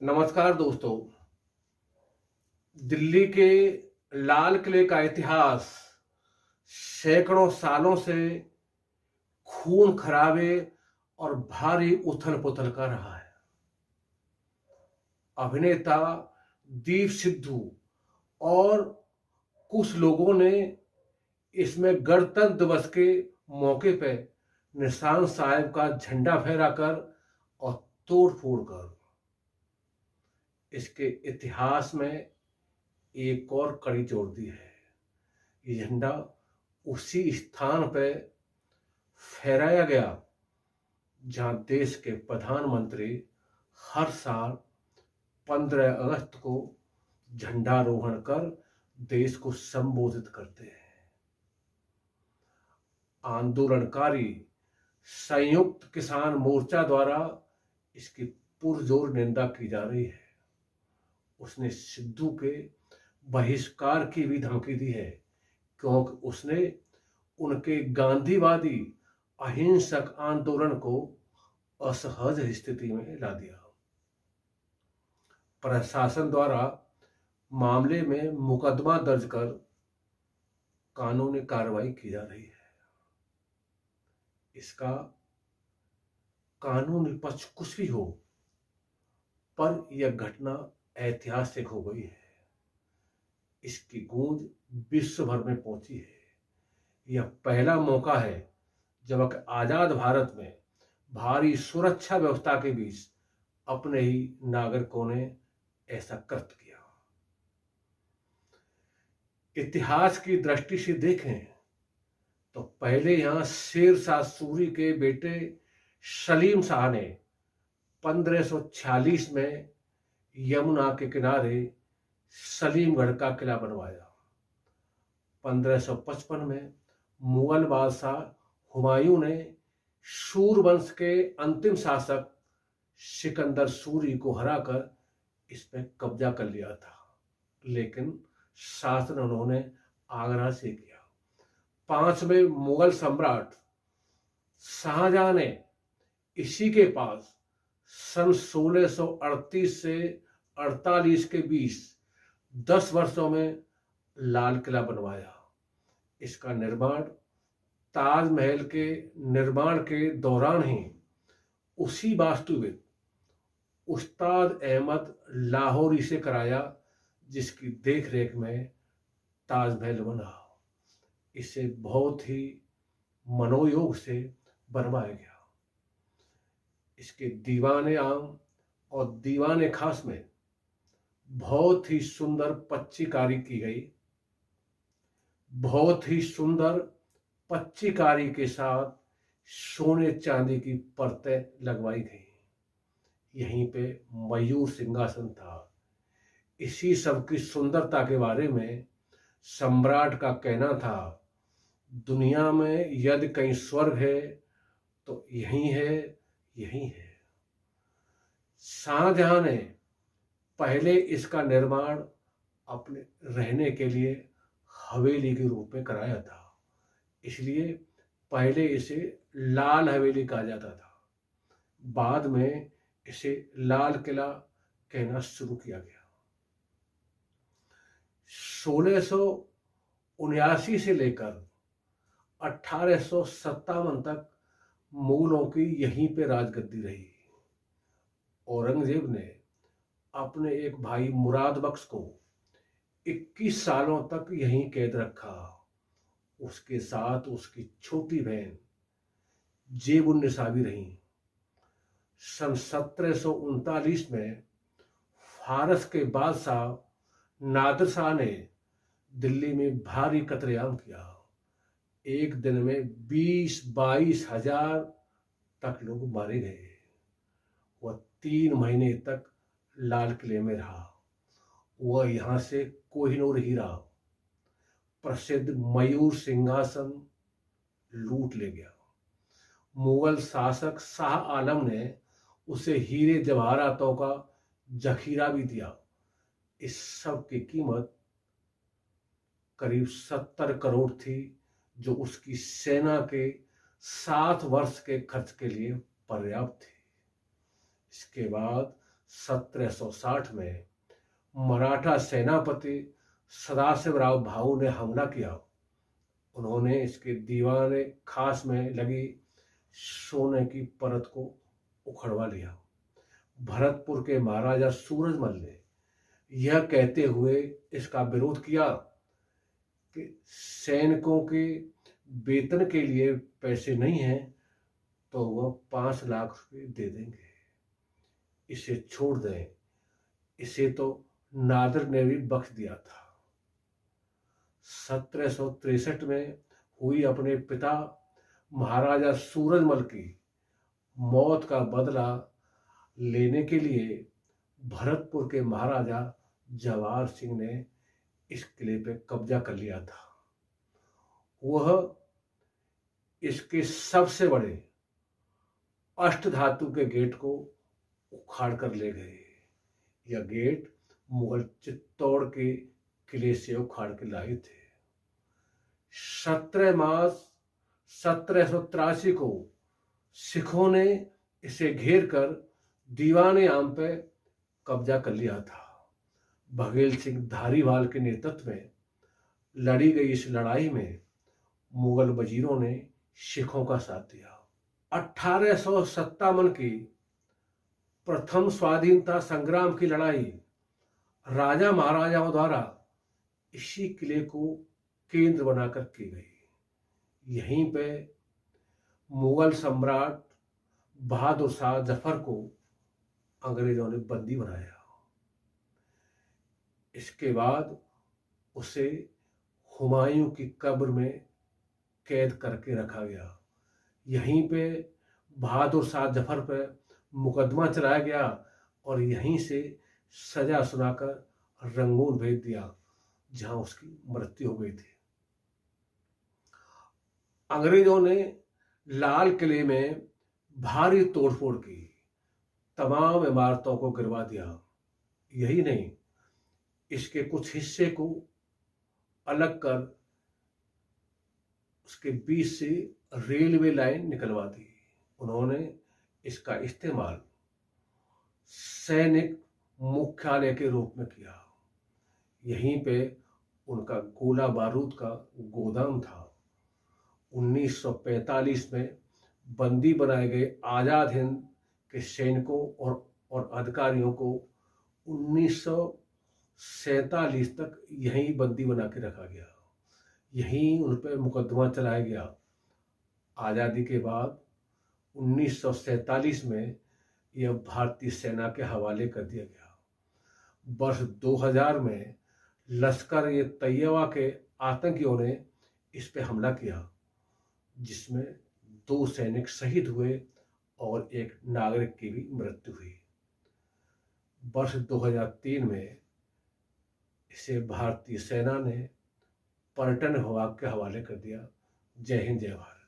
नमस्कार दोस्तों। दिल्ली के लाल किले का इतिहास सैकड़ों सालों से खून खराबे और भारी उथल पुथल का रहा है। अभिनेता दीप सिद्धू और कुछ लोगों ने इसमें गणतंत्र दिवस के मौके पर निशान साहब का झंडा फहराकर और तोड़ फोड़ कर इसके इतिहास में एक और कड़ी जोड़ दी है। ये झंडा उसी स्थान पर फहराया गया जहां देश के प्रधानमंत्री हर साल 15 अगस्त को झंडारोहण कर देश को संबोधित करते हैं। आंदोलनकारी संयुक्त किसान मोर्चा द्वारा इसकी पुरजोर निंदा की जा रही है। उसने सिद्धू के बहिष्कार की भी धमकी दी है क्योंकि उसने उनके गांधीवादी अहिंसक आंदोलन को असहज स्थिति में ला दिया। प्रशासन द्वारा मामले में मुकदमा दर्ज कर कानूनी कार्रवाई की जा रही है। इसका कानूनी पक्ष कुछ भी हो, पर यह घटना ऐतिहासिक हो गई है। इसकी गूंज विश्व भर में पहुंची है। यह पहला मौका है जब आजाद भारत में भारी सुरक्षा व्यवस्था के बीच अपने ही नागरिकों ने ऐसा कृत्य किया। इतिहास की दृष्टि से देखें तो पहले यहां शेर शाह सूरी के बेटे सलीम शाह ने 1546 में यमुना के किनारे सलीमगढ़ का किला बनवाया। 1555 में मुगल बादशाह हुमायूं ने सूरवंश के अंतिम शासक सिकंदर सूरी को हराकर इस पर कब्जा कर लिया था, लेकिन शासन उन्होंने आगरा से किया। 5वें मुगल सम्राट शाहजहां ने इसी के पास सन 1638 से 48 के बीच 10 वर्षों में लाल किला बनवाया। इसका निर्माण ताजमहल के निर्माण के दौरान ही उसी वास्तुविद उस्ताद अहमद लाहौरी से कराया जिसकी देखरेख में ताजमहल बना। इसे बहुत ही मनोयोग से बनवाया गया। इसके दीवाने आम और दीवाने खास में बहुत ही सुंदर पच्चीकारी की गई। बहुत ही सुंदर पच्चीकारी के साथ सोने चांदी की परतें लगवाई गई। यहीं पे मयूर सिंहासन था। इसी सब की सुंदरता के बारे में सम्राट का कहना था, दुनिया में यदि कहीं स्वर्ग है तो यही है, यही है। शाहजहां ने पहले इसका निर्माण अपने रहने के लिए हवेली के रूप में कराया था, इसलिए पहले इसे लाल हवेली कहा जाता था। बाद में इसे लाल किला कहना शुरू किया गया। 1679 से लेकर 1857 तक मुगलों की यहीं पे राजगद्दी रही। औरंगजेब ने अपने एक भाई मुराद बख्श को 21 सालों तक यहीं कैद रखा। उसके साथ उसकी छोटी बहन जेबुन्निसा भी रही। सन 1739 में फारस के बादशाह नादिर शाह ने दिल्ली में भारी कत्लेआम किया। एक दिन में 20-22 हजार तक लोग मारे गए। वह 3 महीने तक लाल किले में रहा। वह यहां से कोहिनूर हीरा, प्रसिद्ध मयूर सिंहासन लूट ले गया। मुगल शासक शाह आलम ने उसे हीरे जवाहरातों का जखीरा भी दिया। इस सब की कीमत करीब 70 करोड़ थी, जो उसकी सेना के 7 वर्ष के खर्च के लिए पर्याप्त थी। इसके बाद 1760 में मराठा सेनापति सदाशिवराव भाऊ ने हमला किया। उन्होंने इसके दीवाने खास में लगी सोने की परत को उखड़वा लिया। भरतपुर के महाराजा सूरजमल ने यह कहते हुए इसका विरोध किया कि सैनिकों के वेतन के लिए पैसे नहीं हैं, तो वह 5 लाख रुपए दे देंगे, इसे छोड़ दें। इसे तो नादिर ने भी बख्श दिया था। 1763 में हुई अपने पिता महाराजा सूरजमल की मौत का बदला लेने के लिए भरतपुर के महाराजा जवाहर सिंह ने इस किले पे कब्जा कर लिया था। वह इसके सबसे बड़े अष्टधातु के गेट को उखाड़ कर ले गए। यह गेट मुगल चित्तौड़ के किले से उखाड़ के लाए थे। 17 मार्च 1783 को सिखों ने इसे घेर कर दीवाने आम पे कब्जा कर लिया था। बघेल सिंह धारीवाल के नेतृत्व में लड़ी गई इस लड़ाई में मुगल वजीरों ने सिखों का साथ दिया। 1857 की प्रथम स्वाधीनता संग्राम की लड़ाई राजा महाराजाओं द्वारा इसी किले को केंद्र बनाकर की गई। यहीं पे मुगल सम्राट बहादुर शाह जफर को अंग्रेजों ने बंदी बनाया। इसके बाद उसे हुमायूं की कब्र में कैद करके रखा गया। यहीं पे बहादुर शाह जफर पर मुकदमा चलाया गया और यहीं से सजा सुनाकर रंगून भेज दिया, जहां उसकी मृत्यु हो गई थी। अंग्रेजों ने लाल किले में भारी तोड़फोड़ की, तमाम इमारतों को गिरवा दिया। यही नहीं, इसके कुछ हिस्से को अलग कर उसके बीच से रेलवे लाइन निकलवा दी। उन्होंने इसका इस्तेमाल सैनिक मुख्यालय के रूप में किया। यहीं पे उनका गोला बारूद का गोदाम था। 1945 में बंदी बनाए गए आज़ाद हिंद के सैनिकों और अधिकारियों को 1947 तक यहीं बंदी बना के रखा गया। यहीं उन पर मुकदमा चलाया गया। आज़ादी के बाद 1947 में यह भारतीय सेना के हवाले कर दिया गया। वर्ष 2000 में लश्कर ये तैयबा के आतंकियों ने इस पे हमला किया, जिसमें 2 सैनिक शहीद हुए और एक नागरिक की भी मृत्यु हुई। वर्ष 2003 में इसे भारतीय सेना ने पर्यटन विभाग के हवाले कर दिया। जय हिंद, जय भारत।